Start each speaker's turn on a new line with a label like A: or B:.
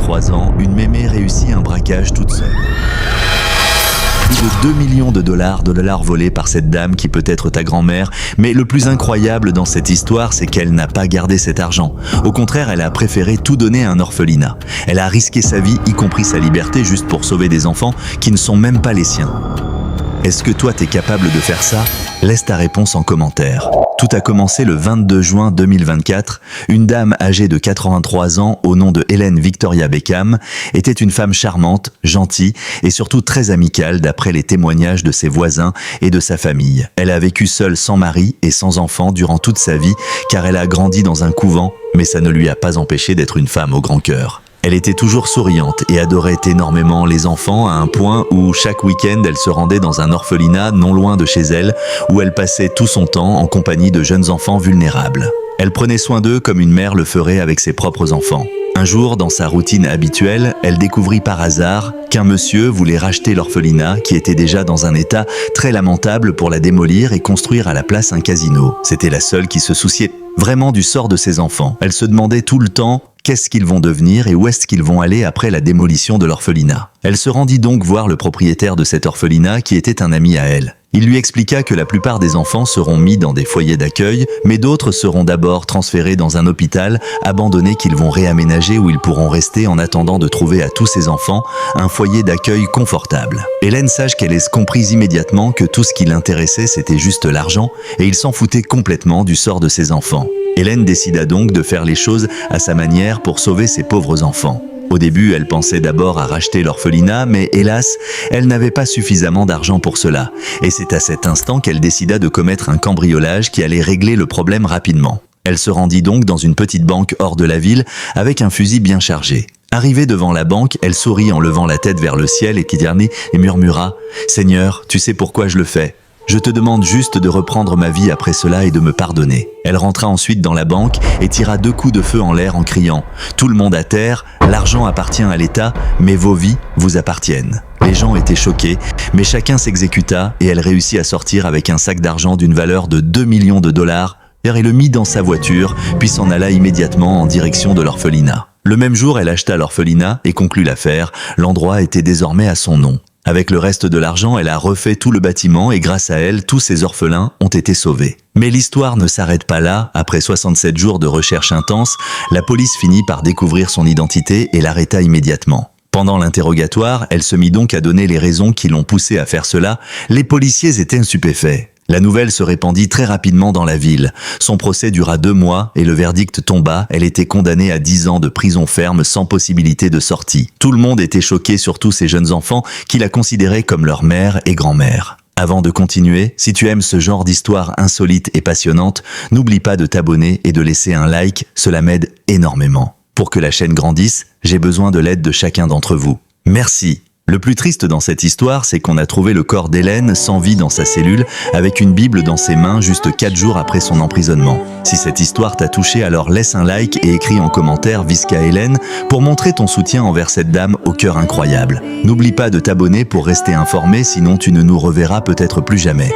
A: 3 ans, une mémé réussit un braquage toute seule. Plus de 2 millions de dollars volés par cette dame qui peut être ta grand-mère, mais le plus incroyable dans cette histoire, c'est qu'elle n'a pas gardé cet argent. Au contraire, elle a préféré tout donner à un orphelinat. Elle a risqué sa vie, y compris sa liberté, juste pour sauver des enfants qui ne sont même pas les siens. Est-ce que toi, t'es capable de faire ça? Laisse ta réponse en commentaire. Tout a commencé le 22 juin 2024. Une dame âgée de 83 ans, au nom de Helen Victoria Beckham, était une femme charmante, gentille et surtout très amicale d'après les témoignages de ses voisins et de sa famille. Elle a vécu seule sans mari et sans enfant durant toute sa vie car elle a grandi dans un couvent, mais ça ne lui a pas empêché d'être une femme au grand cœur. Elle était toujours souriante et adorait énormément les enfants à un point où chaque week-end elle se rendait dans un orphelinat non loin de chez elle où elle passait tout son temps en compagnie de jeunes enfants vulnérables. Elle prenait soin d'eux comme une mère le ferait avec ses propres enfants. Un jour, dans sa routine habituelle, elle découvrit par hasard qu'un monsieur voulait racheter l'orphelinat qui était déjà dans un état très lamentable pour la démolir et construire à la place un casino. C'était la seule qui se souciait vraiment du sort de ses enfants. Elle se demandait tout le temps qu'est-ce qu'ils vont devenir et où est-ce qu'ils vont aller après la démolition de l'orphelinat. Elle se rendit donc voir le propriétaire de cet orphelinat qui était un ami à elle. Il lui expliqua que la plupart des enfants seront mis dans des foyers d'accueil, mais d'autres seront d'abord transférés dans un hôpital abandonné qu'ils vont réaménager où ils pourront rester en attendant de trouver à tous ces enfants un foyer d'accueil confortable. Hélène Sage Kellès comprit immédiatement que tout ce qui l'intéressait c'était juste l'argent et il s'en foutait complètement du sort de ses enfants. Hélène décida donc de faire les choses à sa manière pour sauver ses pauvres enfants. Au début, elle pensait d'abord à racheter l'orphelinat, mais hélas, elle n'avait pas suffisamment d'argent pour cela. Et c'est à cet instant qu'elle décida de commettre un cambriolage qui allait régler le problème rapidement. Elle se rendit donc dans une petite banque hors de la ville avec un fusil bien chargé. Arrivée devant la banque, elle sourit en levant la tête vers le ciel et murmura « Seigneur, tu sais pourquoi je le fais ? Je te demande juste de reprendre ma vie après cela et de me pardonner. » Elle rentra ensuite dans la banque et tira 2 coups de feu en l'air en criant « Tout le monde à terre, l'argent appartient à l'État, mais vos vies vous appartiennent. » Les gens étaient choqués, mais chacun s'exécuta et elle réussit à sortir avec un sac d'argent d'une valeur de 2 millions de dollars et le mit dans sa voiture, puis s'en alla immédiatement en direction de l'orphelinat. Le même jour, elle acheta l'orphelinat et conclut l'affaire. L'endroit était désormais à son nom. Avec le reste de l'argent, elle a refait tout le bâtiment et grâce à elle, tous ces orphelins ont été sauvés. Mais l'histoire ne s'arrête pas là. Après 67 jours de recherche intense, la police finit par découvrir son identité et l'arrêta immédiatement. Pendant l'interrogatoire, elle se mit donc à donner les raisons qui l'ont poussée à faire cela. Les policiers étaient stupéfaits. La nouvelle se répandit très rapidement dans la ville. Son procès dura 2 mois et le verdict tomba. Elle était condamnée à 10 ans de prison ferme sans possibilité de sortie. Tout le monde était choqué, surtout ces jeunes enfants qui la considéraient comme leur mère et grand-mère. Avant de continuer, si tu aimes ce genre d'histoire insolite et passionnante, n'oublie pas de t'abonner et de laisser un like, cela m'aide énormément. Pour que la chaîne grandisse, j'ai besoin de l'aide de chacun d'entre vous. Merci. Le plus triste dans cette histoire, c'est qu'on a trouvé le corps d'Hélène sans vie dans sa cellule, avec une Bible dans ses mains juste 4 jours après son emprisonnement. Si cette histoire t'a touché, alors laisse un like et écris en commentaire Visca Hélène pour montrer ton soutien envers cette dame au cœur incroyable. N'oublie pas de t'abonner pour rester informé, sinon tu ne nous reverras peut-être plus jamais.